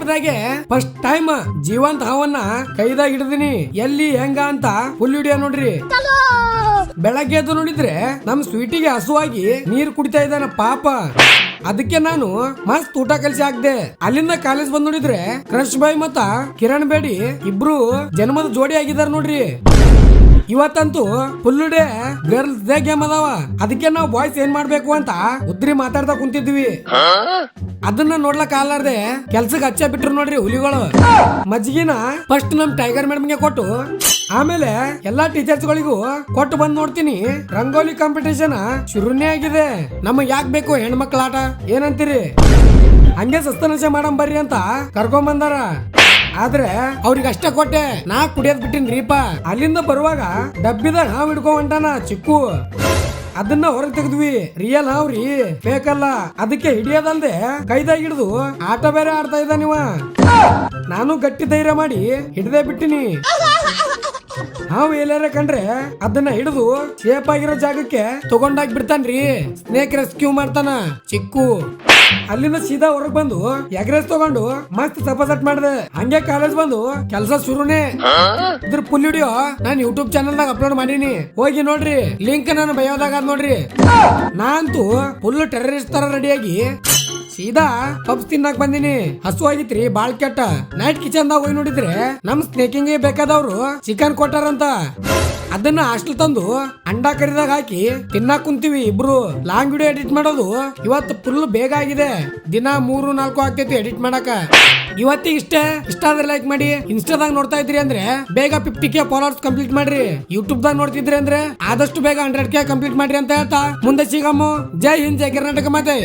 ತೋಟದಾಗೆ first time ಜೀವಂತ ಹಾವನ್ನ ಕೈದಾಗ ಹಿಡಿದಿನಿ. ಎಲ್ಲಿ ಹೆಂಗ ಅಂತ ಫುಲ್ ವಿಡಿಯೋ ನೋಡ್ರಿ. ಬೆಳಗ್ಗೆ ಎದ್ದು ನೋಡಿದ್ರೆ ನಮ್ ಸ್ವೀಟಿಗೆ ಹಸುವಾಗಿ ನೀರ್ ಕುಡಿತಾ ಇದ್ದಾನ ಪಾಪ. ಅದಕ್ಕೆ ನಾನು ಮಸ್ತ್ ಊಟ ಕಲಿಸಿ ಹಾಕ್ದೆ. ಅಲ್ಲಿಂದ ಕಾಲೇಜ್ ಬಂದ್ ನೋಡಿದ್ರೆ ಕ್ರಶ್ ಬಾಯ್ ಮತ್ತ ಕಿರಣ್ ಬೇಡಿ ಇಬ್ರು ಜನ್ಮದ ಜೋಡಿ ಆಗಿದಾರ ನೋಡ್ರಿ. ಇವತ್ತಂತೂ full day girls day game ಅದಾವ. ಅದಕ್ಕೆ ನಾವು ಬಾಯ್ಸ್ ಏನ್ ಮಾಡ್ಬೇಕು ಅಂತ ಉದ್ರಿ ಮಾತಾಡ್ತಾ ಕುಂತಿದ್ವಿ. ಅದನ್ನ ನೋಡ್ಲಕ್ ಆಲಾರ್ದೆ ಕೆಲ್ಸಕ್ಕೆ ಹಚ್ಚ ಬಿಟ್ರು ನೋಡ್ರಿ ಹುಲಿಗಳು. ಮಜ್ಜಿಗೆನ ಫಸ್ಟ್ ನಮ್ ಟೈಗರ್ ಮೇಡಮ್ಗೆ ಕೊಟ್ಟು ಆಮೇಲೆ ಎಲ್ಲಾ ಟೀಚರ್ಸ್ ಗಳಿಗೂ ಕೊಟ್ಟು ಬಂದ್ ನೋಡ್ತೀನಿ. ರಂಗೋಲಿ ಕಾಂಪಿಟೇಷನ್ ಶುರುನೇ ಆಗಿದೆ. ನಮಗ್ ಯಾಕೆ ಬೇಕು ಹೆಣ್ಮಕ್ಳ ಆಟ ಏನಂತೀರಿ? ಹಂಗೆ ಸಸ್ತನಶ ಮಾಡಂ ಬರ್ರಿ ಅಂತ ಕರ್ಕೊಂಡ್ ಬಂದಾರ. ಆದ್ರೆ ಅವ್ರಿಗೆ ಅಷ್ಟ ಕೊಟ್ಟೆ, ನಾ ಕುಡಿಯೋದ್ ಬಿಟ್ಟಿನ್ರಿಪ. ಅಲ್ಲಿಂದ ಬರುವಾಗ ಡಬ್ಬಿದಾಗ ಹಾವ್ ಹಿಡ್ಕೊಂಡ್ ಹೊಂಟಾನ ಚಿಕ್ಕು. ಅದನ್ನ ಹೊರಗೆ ತೆಗೆದ್ವಿ. ರಿಯಲ್ ಹಾವ್ರಿ, ಫೇಕ್ ಅಲ್ಲ. ಅದಕ್ಕೆ ಹಿಡಿಯೋದಲ್ದೆ ಕೈದಾಗ ಹಿಡಿದು ಆಟ ಬೇರೆ ಆಡ್ತಾ ಇದ್ದ ನೀವ. ನಾನು ಗಟ್ಟಿ ಧೈರ್ಯ ಮಾಡಿ ಹಿಡ್ದೆ ಬಿಟ್ಟಿನಿ. ಹಾವು ಎಲ್ಲಾರ ಕಂಡ್ರೆ ಅದನ್ನ ಹಿಡಿದು ಸೇಫ್ ಆಗಿರೋ ಜಾಗಕ್ಕೆ ತಗೊಂಡಾಗಿ ಬಿಡ್ತಾನ್ರಿ. ಸ್ನೇಕ್ ರೆಸ್ಕ್ಯೂ ಮಾಡ್ತಾನ ಚಿಕ್ಕು. ಅಲ್ಲಿಂದ ಸೀದಾ ಹೊರಗ್ ಬಂದು ಎಗ್ರೆಸ್ ತಗೊಂಡು ಮಸ್ತ್ ಸಪಸಟ್ ಮಾಡಿದೆ. ಹಂಗೆ ಕಾಲೇಜ್ ಬಂದು ಕೆಲಸ ಶುರುನೇ. ಇದ್ರ ಫುಲ್ ವಿಡಿಯೋ ನಾನು ಯೂಟ್ಯೂಬ್ ಚಾನಲ್ ದಾಗ ಅಪ್ಲೋಡ್ ಮಾಡೀನಿ, ಹೋಗಿ ನೋಡ್ರಿ. ಲಿಂಕ್ ನಾನು ಬಯೋದಾಗ ನೋಡ್ರಿ. ನಾನಂತೂ ಫುಲ್ ಟೆರರಿಸ್ಟ್ ತರ ರೆಡಿಯಾಗಿ ಸೀದಾ ಪಬ್ಸ್ ತಿನ್ನಕ್ ಬಂದಿನಿ. ಹಸು ಆಗಿತ್ರಿ ಬಾಳ್ ಕೆಟ್ಟ. ನೈಟ್ ಕಿಚನ್ ದಾಗ ಹೋಗಿ ನೋಡಿದ್ರೆ ನಮ್ ಸ್ನೇಕಿಂಗ್ ಬೇಕಾದವ್ರು ಚಿಕನ್ ಕೊಟ್ಟಾರಂತ. ಅದನ್ನ ಹಾಸ್ಟೆಲ್ ತಂದು ಅಂಡಾ ಕರಿದಾಗ ಹಾಕಿ ತಿನ್ನಾಕ್ ಕುಂತೀವಿ ಇಬ್ರು. ಲಾಂಗ್ ವಿಡಿಯೋ ಎಡಿಟ್ ಮಾಡೋದು ಇವತ್ತು ಫುಲ್ ಬೇಗ ಆಗಿದೆ. ದಿನ 3-4 ಆಗ್ತೈತಿ ಎಡಿಟ್ ಮಾಡಕ. ಇವತ್ತಿಗೆ ಇಷ್ಟ ಆದ್ರೆ ಲೈಕ್ ಮಾಡಿ. ಇನ್ಸ್ಟಾದಾಗ ನೋಡ್ತಾ ಇದ್ರಿ ಅಂದ್ರೆ ಬೇಗ 50K ಫಾಲೋವರ್ಸ್ ಕಂಪ್ಲೀಟ್ ಮಾಡ್ರಿ. ಯೂಟ್ಯೂಬ್ ದಾಗ ನೋಡ್ತಿದ್ರಿ ಅಂದ್ರೆ ಆದಷ್ಟು ಬೇಗ 100K ಕಂಪ್ಲೀಟ್ ಮಾಡ್ರಿ ಅಂತ ಹೇಳ್ತಾ ಮುಂದೆ ಸಿಗಮ್ಮು. ಜೈ ಹಿಂದ್, ಜೈ ಕರ್ನಾಟಕ ಮಾತೆ.